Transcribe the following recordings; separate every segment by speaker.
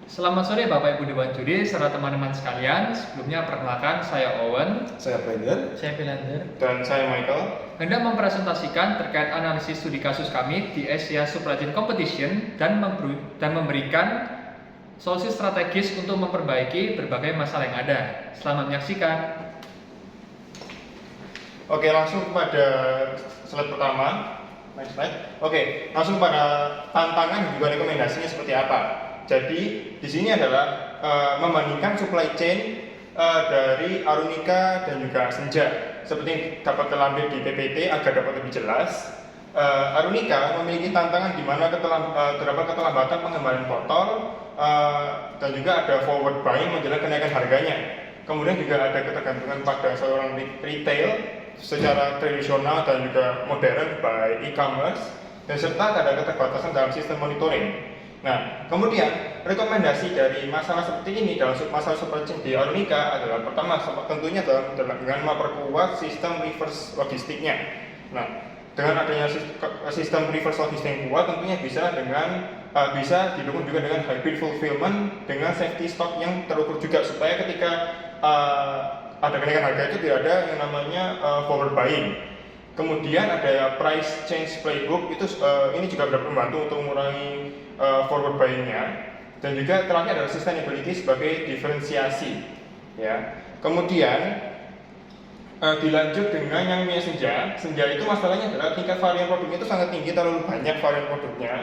Speaker 1: Selamat sore Bapak Ibu Dewan Juri serta teman-teman sekalian. Sebelumnya perkenalkan saya Owen,
Speaker 2: Saya Brandon.
Speaker 3: Saya Philander.
Speaker 2: Dan saya Michael.
Speaker 1: hendak mempresentasikan terkait analisis studi kasus kami di Asia Supply Chain Competition dan memberikan solusi strategis untuk memperbaiki berbagai masalah yang ada. Selamat menyaksikan.
Speaker 2: Oke, langsung pada slide pertama. Next slide. Oke, langsung pada tantangan dan juga rekomendasinya seperti apa. Jadi di sini adalah membandingkan supply chain dari Arunika dan juga Senja. Seperti yang dapat terlampir di PPT agar dapat lebih jelas. Arunika memiliki tantangan di mana terdapat keterlambatan pengembangan botol dan juga ada forward buying menjelang kenaikan harganya. Kemudian juga ada ketergantungan pada seorang retail secara tradisional dan juga modern by e-commerce, dan serta ada keterbatasan dalam sistem monitoring. Nah, kemudian rekomendasi dari masalah seperti ini dalam masalah supply chain di Arunika adalah pertama tentunya dengan memperkuat sistem reverse logistiknya. Nah, dengan adanya sistem reverse logistik yang kuat tentunya bisa didukung juga dengan hybrid fulfillment dengan safety stock yang terukur juga, supaya ketika ada kenaikan harga itu tidak ada yang namanya forward buying. Kemudian ada price change playbook, ini juga dapat membantu untuk mengurangi forward buying-nya, dan juga terakhir adalah sustainability sebagai diferensiasi. Ya. Kemudian dilanjut dengan yang punya Senja itu masalahnya adalah tingkat varian produknya itu sangat tinggi, terlalu banyak varian produknya.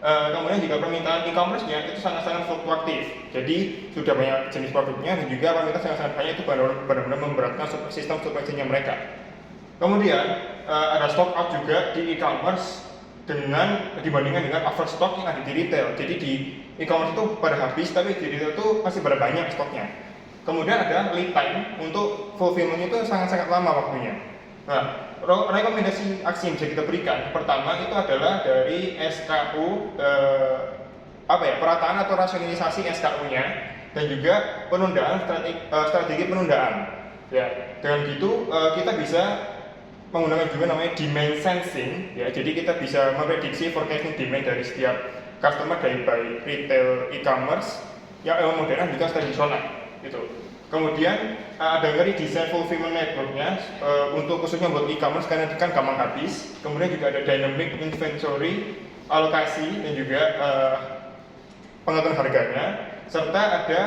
Speaker 2: Kemudian juga permintaan e-commerce-nya itu sangat-sangat fluktuatif. Jadi sudah banyak jenis produknya dan juga permintaan sangat-sangat banyak, itu benar-benar memberatkan sistem supply chain-nya mereka. Kemudian ada stock out juga di e-commerce dibandingkan dengan overstock yang ada di retail. Jadi di e-commerce itu pada habis, tapi di retail itu masih pada banyak stoknya. Kemudian ada lead time untuk fulfillment itu sangat-sangat lama waktunya. Nah, rekomendasi aksi yang bisa kita berikan pertama itu adalah dari SKU perataan atau rasionalisasi SKU-nya, dan juga penundaan strategi penundaan. Ya, dengan gitu kita bisa menggunakan juga namanya demand sensing. Ya, jadi kita bisa memprediksi forecasting demand dari setiap customer dari baik retail, e-commerce, yang modern juga tradisional. Gitu. Kemudian ada redesign fulfillment network-nya untuk khususnya buat e-commerce karena kan gampang habis. Kemudian juga ada dynamic inventory alokasi dan juga pengaturan harganya, serta ada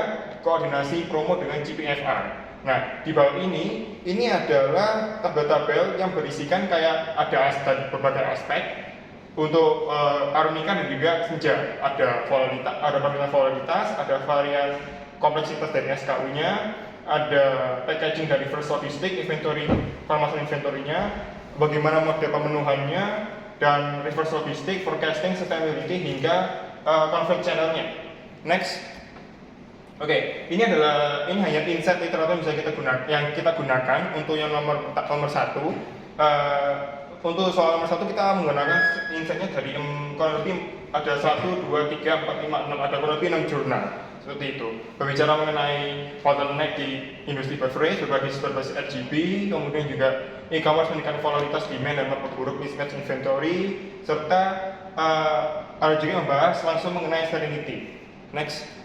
Speaker 2: koordinasi promo dengan GPFR. Nah, di bawah ini adalah tabel-tabel yang berisikan kayak ada berbagai aspek untuk Arunika dan juga Senja. Ada permintaan volatilitas, ada varian kompleksitas dari SKU-nya, ada packaging dari first logistik, inventory, permasalahan inventory-nya, bagaimana model pemenuhannya, dan reverse logistik, forecasting, sustainability, hingga conflict channel-nya. Next. Oke, ini hanya insight literatur yang kita gunakan untuk yang nomor satu. Untuk soal nomor satu kita menggunakan insight-nya dari kurang lebih ada 1, 2, 3, 4, 5, 6, ada kurang lebih 6 jurnal. Seperti itu. Berbicara mengenai bottleneck di industri beverage berbasis RGB, kemudian juga e-commerce meningkatkan volatilitas demand dan memperburuk mismatch inventory, serta ada juga yang membahas langsung mengenai salinity. Next.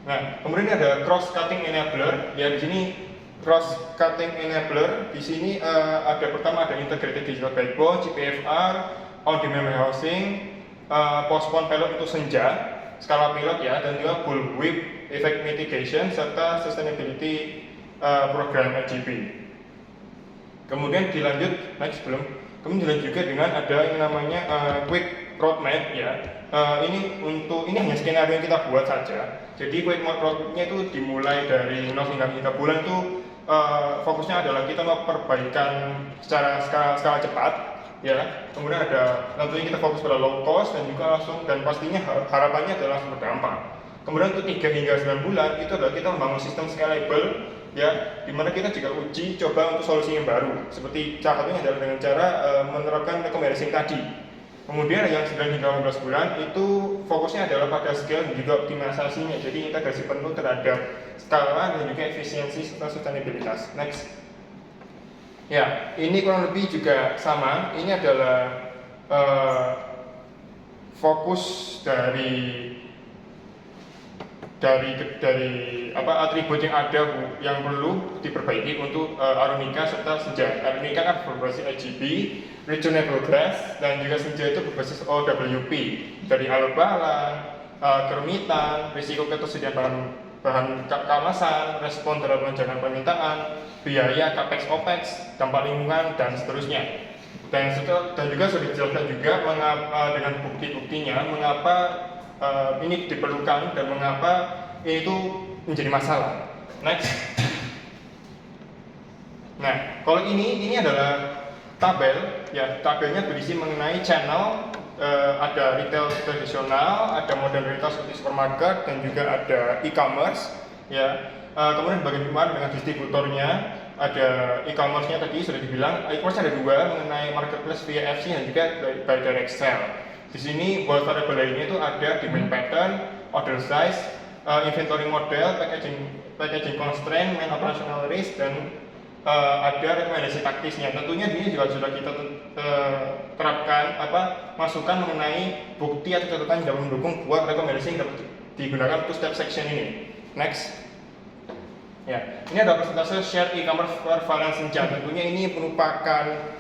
Speaker 2: Nah, kemudian ada cross cutting enabler. Ya, di sini cross cutting enabler di sini pertama ada integrated digital backbone, GPFR, on demand warehousing, postpone payload untuk Senja, skala pilot ya, dan juga bullwhip effect mitigation, serta sustainability program RGB. Kemudian dilanjut juga dengan ada yang namanya quick roadmap ya. Ini hanya skenario yang kita buat saja. Jadi quick roadmapnya itu dimulai dari 0 hingga 3 bulan itu fokusnya adalah kita mau perbaikan secara skala cepat. Ya, kemudian tentunya kita fokus pada low cost dan pastinya harapannya adalah langsung berdampak. Kemudian untuk 3 hingga 9 bulan itu adalah kita membangun sistem scalable, ya, dimana kita juga uji coba untuk solusi yang baru. Seperti salah satunya adalah dengan cara menerapkan rekomendasi tadi. Kemudian yang 9 hingga 15 bulan itu fokusnya adalah pada scale dan juga optimalisasinya. Jadi integrasi penuh terhadap skala dan juga efisiensi serta sustainabilitas. Next. Ya, ini kurang lebih juga sama. Ini adalah fokus dari dari atribut yang ada yang perlu diperbaiki untuk Arunica serta Senja. Arunica kan berbasis RGB, Retunable Glass, dan juga Senja itu berbasis OWP. Dari alur bala, kerumitan, risiko ketersediaan bahan kemasan, respon terhadap lonjakan permintaan, biaya, capex, opex, dampak lingkungan, dan seterusnya. Dan juga sudah dijelaskan juga dengan bukti-buktinya mengapa ini diperlukan dan mengapa itu menjadi masalah. Next. Nah, kalau ini adalah tabel, ya tabelnya berisi mengenai channel, ada retail tradisional, ada modern retail seperti supermarket, dan juga ada e-commerce, ya. Kemudian bagaimana dengan distributornya? Ada e-commerce-nya tadi sudah dibilang, e-commerce ada dua mengenai marketplace via FC dan juga by direct sell. Di sini buat variabel lainnya itu ada demand pattern, order size, inventory model, packaging constraint, main operational risk, dan ada rekomendasi taktisnya. Tentunya ini juga sudah kita terapkan masukan mengenai bukti atau catatan yang dapat mendukung buat rekomendasi yang dapat digunakan untuk step section ini. Next. Ya, ini adalah persentase share e-commerce per varian Senja. Tentunya ini merupakan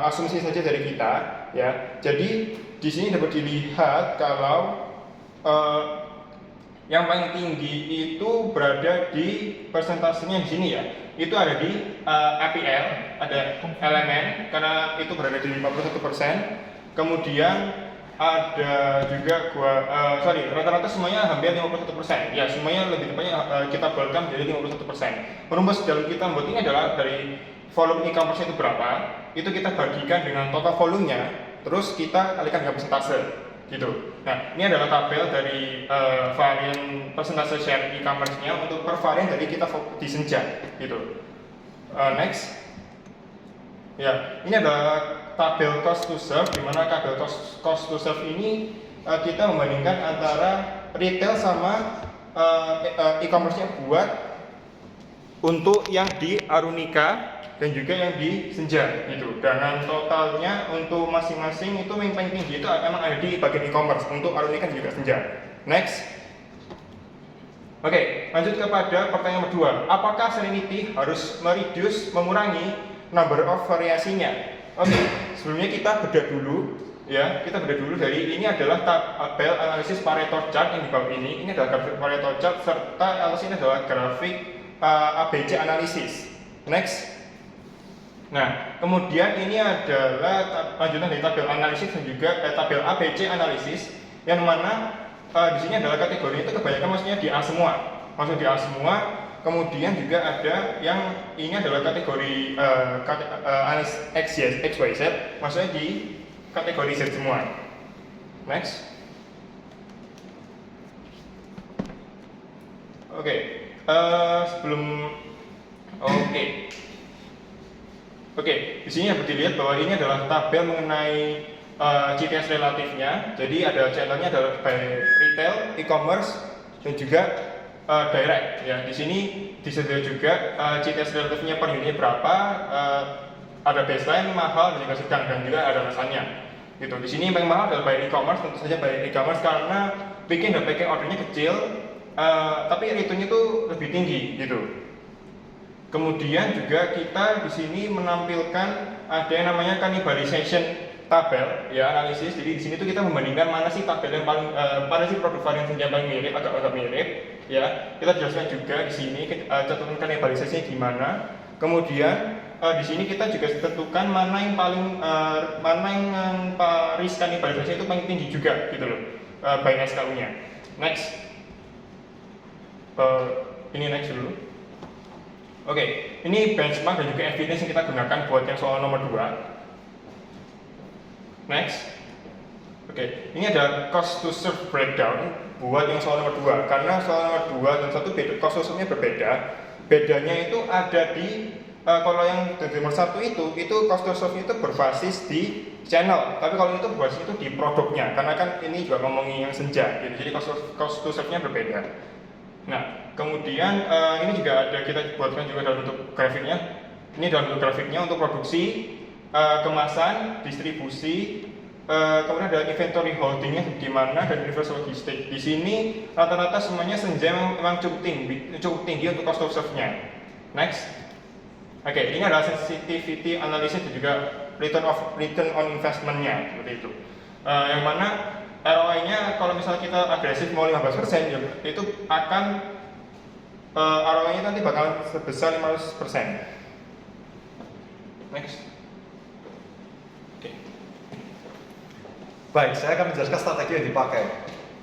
Speaker 2: asumsi saja dari kita, ya. Jadi di sini dapat dilihat kalau yang paling tinggi itu berada di persentasenya di sini, ya. Itu ada di APL, ada elemen karena itu berada di 51%. Kemudian ada juga rata-rata semuanya hampir 51%. Ya, semuanya lebih tepatnya kita balkan menjadi 51%. Rumus dalam kita membuat ini adalah dari volume e-commerce itu berapa, itu kita bagikan dengan total volumenya, terus kita kalikan dengan persentase, gitu. Nah, ini adalah tabel dari varian persentase share e-commerce-nya untuk per varian dari kita di Senja, gitu. Next. Ya, ini adalah tabel cost to serve, di mana tabel cost to serve ini kita membandingkan antara retail sama e-commerce-nya buat untuk yang di Arunica dan juga yang di Senja, gitu. Dengan totalnya untuk masing-masing itu yang paling tinggi itu emang ada di bagian e-commerce untuk Arunica dan juga Senja. Next. Oke, lanjut kepada pertanyaan kedua. Apakah Serenity harus mengurangi number of variasinya? Oke, sebelumnya kita bedah dulu, ya. Kita bedah dulu dari ini adalah tabel analisis Pareto chart yang di bawah ini. Ini adalah grafik Pareto chart serta atas ini adalah grafik ABC analisis. Next. Nah, kemudian ini adalah lanjutan dari tabel analisis dan juga tabel ABC analisis, yang mana di sini adalah kategori itu kebanyakan maksudnya di A semua, maksud di A semua. Kemudian juga ada yang ini adalah kategori analis XYZ, maksudnya di kategori Z semua. Next. Oke, di sini dapat dilihat bahwa ini adalah tabel mengenai CTS relatifnya. Jadi ada channelnya adalah by retail, e-commerce, dan juga direct. Ya, di sini disediakan juga CTS relatifnya per unitnya berapa, ada baseline, mahal, dan juga sedang, dan juga ada alasannya. Gitu. Di sini yang paling mahal adalah by e-commerce, tentu saja by e-commerce karena picking dan packing ordernya kecil, tapi returnnya itu lebih tinggi, gitu. Kemudian juga kita di sini menampilkan ada yang namanya cannibalization tabel, ya, analisis. Jadi di sini tuh kita membandingkan mana sih tabel yang paling mana sih produk varian Senja paling mirip, agak mirip, ya. Kita jelaskan juga di sini catatan cannibalizasinya gimana. Kemudian di sini kita juga tentukan mana yang risk cannibalizasi itu paling tinggi juga, gitu loh, by SKU-nya. Next. Ini next dulu. Oke, ini benchmark dan juga evidence yang kita gunakan buat yang soal nomor 2. Next. Oke, ini ada cost to serve breakdown buat yang soal nomor 2. Karena soal nomor 2 dan 1 beda, cost to serve-nya berbeda. Bedanya itu ada di kalau yang nomor 1 itu cost to serve itu berbasis di channel. Tapi kalau itu berbasis itu di produknya. Karena kan ini juga ngomongin yang Senja, gitu. Jadi cost to serve-nya berbeda. Nah, kemudian ini juga ada kita buatkan juga dalam bentuk grafiknya. Ini dalam bentuk grafiknya untuk produksi, kemasan, distribusi, kemudian ada inventory holdingnya di mana, dan universal logistik. Di sini rata-rata semuanya senja memang cukup tinggi untuk cost of serve-nya. Next. Oke, ini adalah sensitivity analysis dan juga return on investment-nya seperti itu. Yang mana ROI-nya kalau misalnya kita agresif mau 15%, ya, itu akan ROI-nya nanti bakal sebesar 15%. Next. Oke.
Speaker 3: Baik, saya akan menjelaskan strategi yang dipakai.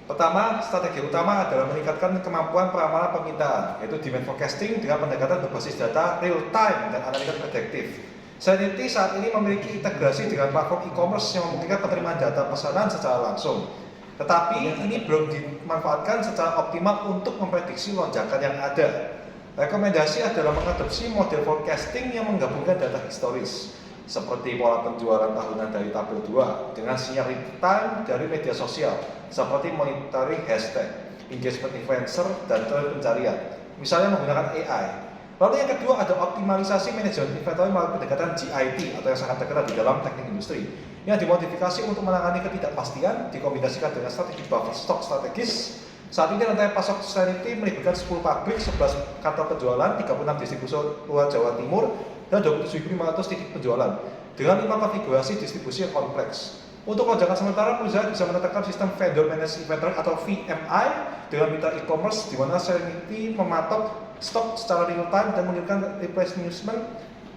Speaker 3: Pertama, strategi utama adalah meningkatkan kemampuan peramalan permintaan, yaitu demand forecasting dengan pendekatan berbasis data real time dan analisa prediktif. Serenity saat ini memiliki integrasi dengan platform e-commerce yang memungkinkan penerimaan data pesanan secara langsung. Tetapi ini belum dimanfaatkan secara optimal untuk memprediksi lonjakan yang ada. Rekomendasi adalah mengadopsi model forecasting yang menggabungkan data historis, seperti pola penjualan tahunan dari tabel 2 dengan sinyal real time dari media sosial seperti monitoring hashtag, engagement influencer, dan tren pencarian, misalnya menggunakan AI. Lalu yang kedua ada optimalisasi manajemen inventory melalui pendekatan GIT atau yang sangat terkenal di dalam teknik industri yang dimodifikasi untuk menangani ketidakpastian dikombinasikan dengan strategi buffer stock strategis. Saat ini rantai pasok Serenity melibatkan 10 pabrik, 11 kantor penjualan, 36 distribusi luar Jawa Timur, dan 27.500 titik penjualan dengan 5 konfigurasi distribusi yang kompleks. Untuk lonjakan sementara, perusahaan bisa menetapkan sistem vendor managed inventory atau VMI dengan mitra e-commerce di mana Serenity mematok stok secara real time dan mengirimkan replenishment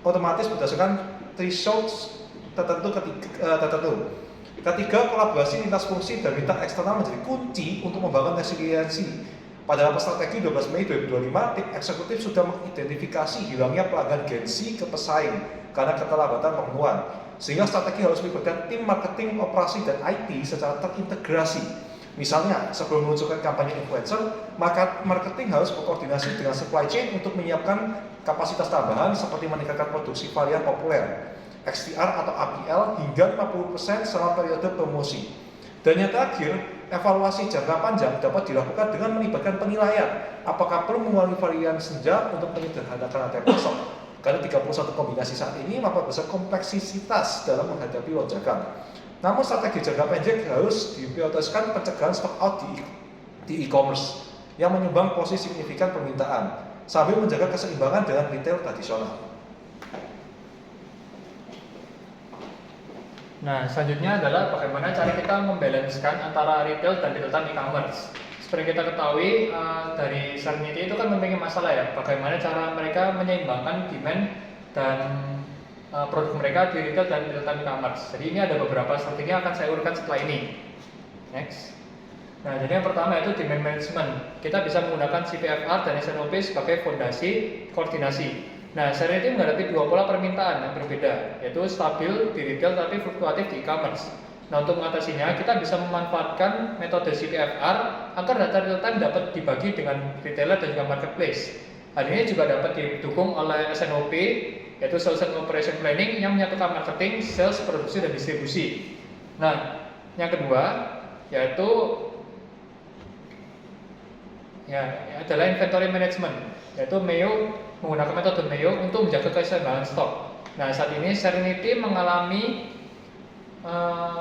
Speaker 3: otomatis berdasarkan thresholds tertentu. Ketiga, kolaborasi lintas fungsi dan mitra eksternal menjadi kunci untuk membangun resiliensi. Pada rapat strategi 12 Mei 2025, tim eksekutif sudah mengidentifikasi hilangnya pelanggan Gen Z ke pesaing karena keterlambatan pemenuhan. Sehingga strategi harus melibatkan tim marketing, operasi, dan IT secara terintegrasi. Misalnya, sebelum meluncurkan kampanye influencer, maka marketing harus berkoordinasi dengan supply chain untuk menyiapkan kapasitas tambahan seperti meningkatkan produksi varian populer, XTR atau APL hingga 50% selama periode promosi. Dan yang terakhir, evaluasi jangka panjang dapat dilakukan dengan melibatkan penilaian apakah perlu mengurangi varian senja untuk menyederhanakan rantai pasok. Karena 31 kombinasi saat ini memperbesar kompleksitas dalam menghadapi lonjakan. Namun strategi jangka pendek harus diprioritaskan pencegahan stock out di e-commerce yang menyumbang posisi signifikan permintaan sambil menjaga keseimbangan dengan retail tradisional.
Speaker 1: Nah, selanjutnya adalah bagaimana cara kita membalancekan antara retail dan real-time e-commerce. Seperti kita ketahui, dari Serenity itu kan memiliki masalah ya, bagaimana cara mereka menyeimbangkan demand dan produk mereka di retail dan real-time e-commerce. Jadi ini ada beberapa strategi yang akan saya urutkan setelah ini. Next. Nah, jadi yang pertama itu demand management. Kita bisa menggunakan CPFR dan SNOP sebagai fondasi koordinasi. Nah, Serenity menghadapi dua pola permintaan yang berbeda, yaitu stabil di retail tapi fluktuatif di e-commerce. Nah, untuk mengatasinya, kita bisa memanfaatkan metode CPFR agar data real time dapat dibagi dengan retailer dan juga marketplace. Hal ini juga dapat didukung oleh SNOP, yaitu Sales and Operation Planning, yang menyatukan marketing, sales, produksi, dan distribusi. Nah, yang kedua yaitu adalah inventory management, yaitu MEO, menggunakan metode MEO untuk menjaga keseimbangan stok. Nah, saat ini Serenity mengalami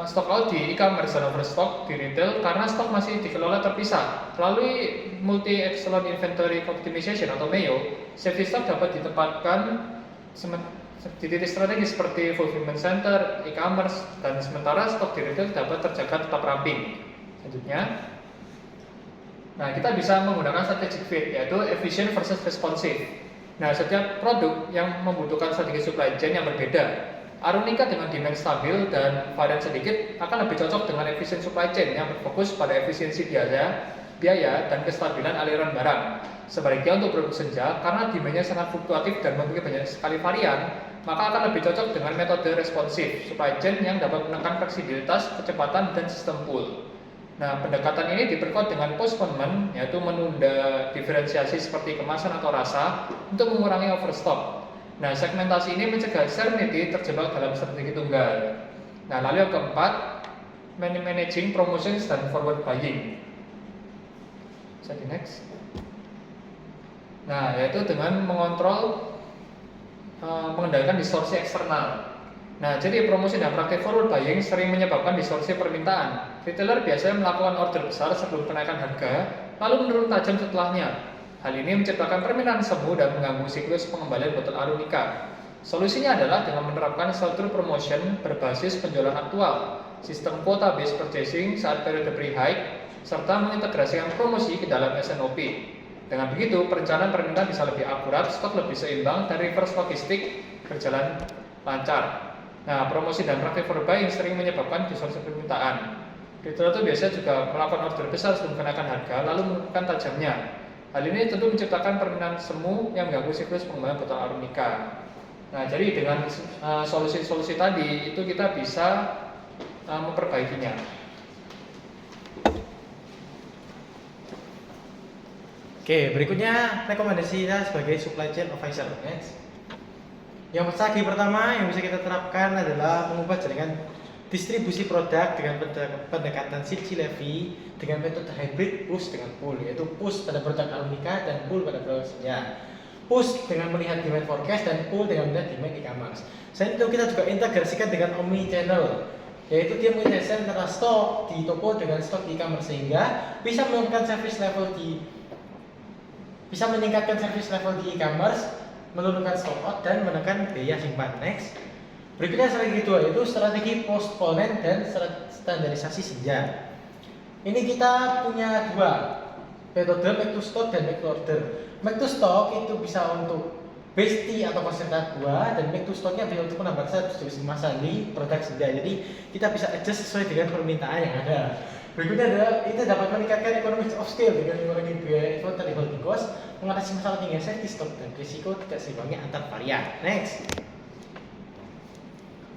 Speaker 1: stock out di e-commerce dan overstock di retail karena stok masih dikelola terpisah. Melalui multi echelon inventory optimization atau MEO, safety stock dapat ditempatkan di titik strategis seperti fulfillment center, e-commerce, dan sementara stok di retail dapat terjaga tetap ramping. Selanjutnya, nah, kita bisa menggunakan strategic fit, yaitu efficient versus responsive. Nah, setiap produk yang membutuhkan strategi supply chain yang berbeda. Arunika dengan demand stabil dan varian sedikit akan lebih cocok dengan efisien supply chain yang berfokus pada efisiensi biaya dan kestabilan aliran barang. Sebaliknya untuk produk senja, karena demandnya sangat fluktuatif dan memiliki banyak sekali varian, maka akan lebih cocok dengan metode responsif supply chain yang dapat menekan fleksibilitas, kecepatan, dan sistem pool. Nah, pendekatan ini diperkuat dengan postponement, yaitu menunda diferensiasi seperti kemasan atau rasa untuk mengurangi overstock. Nah, segmentasi ini mencegah Serenity terjebak dalam strategi tunggal. Nah, lalu yang keempat, managing promotions dan forward buying. Bisa di next. Nah, yaitu dengan mengontrol, mengendalikan distorsi eksternal. Nah, jadi promosi dan praktik forward buying sering menyebabkan distorsi permintaan. Retailer biasanya melakukan order besar sebelum kenaikan harga, lalu menurun tajam setelahnya. Hal ini menciptakan permintaan semu dan mengganggu siklus pengembalian botol Arunica. Solusinya adalah dengan menerapkan struktur promotion berbasis penjualan aktual, sistem quota based purchasing saat periode pre-hike, serta mengintegrasikan promosi ke dalam S&OP. Dengan begitu, perencanaan permintaan bisa lebih akurat, stok lebih seimbang, dan reverse logistik berjalan lancar. Nah, promosi dan praktik forward buying sering menyebabkan distorsi permintaan. Retailer itu biasanya juga melakukan order besar sebelum kenaikan harga, lalu menurunkan tajamnya. Hal ini tentu menciptakan permintaan semu yang mengganggu siklus pengembangan botol Arunica. Nah, jadi dengan solusi-solusi tadi itu kita bisa memperbaikinya.
Speaker 4: Oke, berikutnya rekomendasi kita sebagai supply chain officer. Yang pertama yang bisa kita terapkan adalah mengubah jaringan distribusi produk dengan pendekatan Sitchi Levy dengan metode hybrid push dengan pull, yaitu push pada produk Arunica dan pull pada produk Senja. Push dengan melihat demand forecast dan pull dengan melihat demand e-commerce. Selain itu kita juga integrasikan dengan omni channel, yaitu dia mengintegrasikan antara stok di toko dengan stok di e-commerce sehingga bisa meningkatkan service level di e-commerce, menurunkan stock out dan menekan biaya simpan. Next. Berikutnya strategi kedua yaitu strategi postponement dan standarisasi Senja. Ini kita punya dua metode, make to stock dan make to order. Make to stock itu bisa untuk besti atau konsentrat buah, dan make to stocknya bisa untuk penambahan kemasan di produk Senja. Jadi kita bisa adjust sesuai dengan permintaan yang ada. Berikutnya adalah itu dapat meningkatkan economies of scale dengan mengurangi biaya inventory holding cost, mengatasi masalah tinggi safety stock dan risiko tidak seimbangnya antar varian. Next.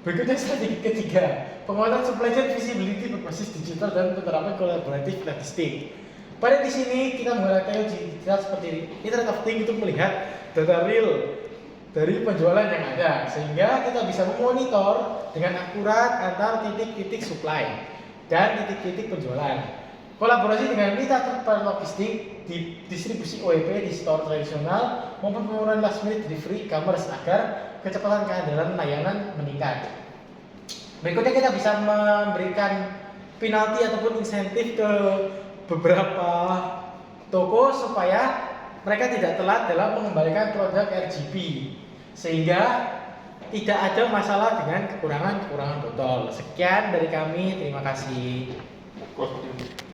Speaker 4: Berikutnya strategi ketiga, penguatan supply chain visibility berbasis digital dan penerapan kolaboratif logistik. Pada di sini kita menggunakan digital seperti Internet of Things untuk melihat data real dari penjualan yang ada, sehingga kita bisa memonitor dengan akurat antar titik-titik supply dan titik-titik penjualan. Kolaborasi dengan mitra third party logistik di distribusi OEP di store tradisional maupun pemurnian last minute delivery e-commerce agar kecepatan keandalan layanan meningkat. Berikutnya kita bisa memberikan penalti ataupun insentif ke beberapa toko supaya mereka tidak telat dalam mengembalikan produk RGB, sehingga tidak ada masalah dengan kekurangan botol. Sekian dari kami, terima kasih.